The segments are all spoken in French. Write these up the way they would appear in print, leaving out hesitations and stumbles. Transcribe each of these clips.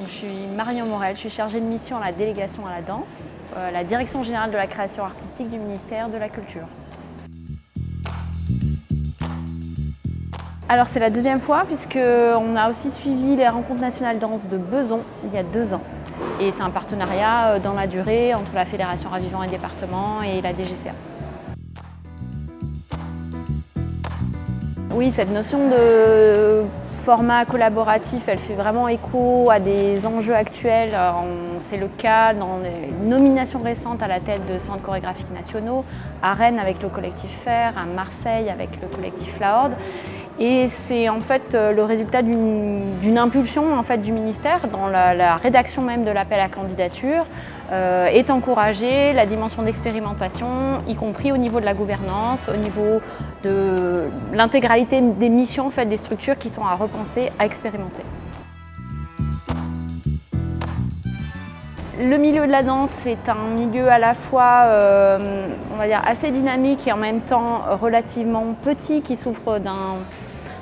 Je suis Marion Morel, je suis chargée de mission à la délégation à la danse, la direction générale de la création artistique du ministère de la Culture. Alors c'est la deuxième fois puisqu'on a aussi suivi les rencontres nationales danse de Besançon il y a 2 ans. Et c'est un partenariat dans la durée entre la Fédération Ravivant et Département et la DGCA. Oui, cette notion de format collaboratif, elle fait vraiment écho à des enjeux actuels. C'est le cas dans les nominations récentes à la tête de centres chorégraphiques nationaux, à Rennes avec le collectif Fer, à Marseille avec le collectif La Horde. Et c'est en fait le résultat d'une impulsion en fait, du ministère dans la rédaction même de l'appel à candidature est encouragée la dimension d'expérimentation, y compris au niveau de la gouvernance, au niveau de l'intégralité des missions en fait, des structures qui sont à repenser, à expérimenter. Le milieu de la danse est un milieu à la fois on va dire assez dynamique et en même temps relativement petit qui souffre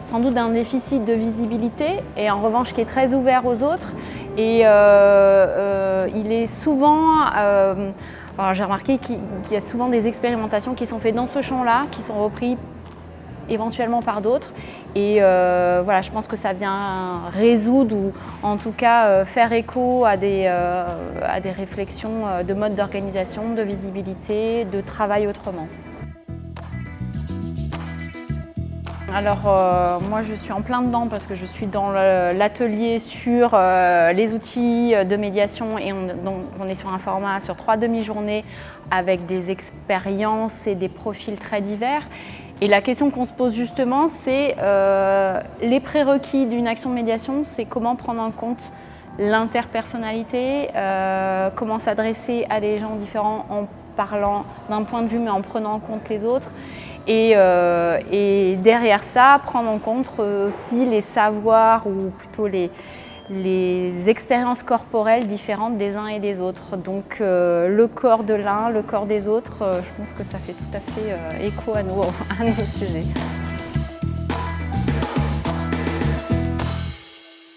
sans doute d'un déficit de visibilité et en revanche qui est très ouvert aux autres. Et il est souvent, j'ai remarqué qu'il y a souvent des expérimentations qui sont faites dans ce champ-là, qui sont reprises éventuellement par d'autres. Et voilà, je pense que ça vient résoudre ou en tout cas faire écho à des réflexions de mode d'organisation, de visibilité, de travail autrement. Alors moi je suis en plein dedans parce que je suis dans l'atelier sur les outils de médiation et on est sur un format sur 3 demi-journées avec des expériences et des profils très divers. Et la question qu'on se pose justement, c'est les prérequis d'une action de médiation, c'est comment prendre en compte l'interpersonnalité, comment s'adresser à des gens différents en parlant d'un point de vue mais en prenant en compte les autres. Et derrière ça, prendre en compte aussi les savoirs ou plutôt les expériences corporelles différentes des uns et des autres. Donc le corps de l'un, le corps des autres, je pense que ça fait tout à fait écho à nos sujets.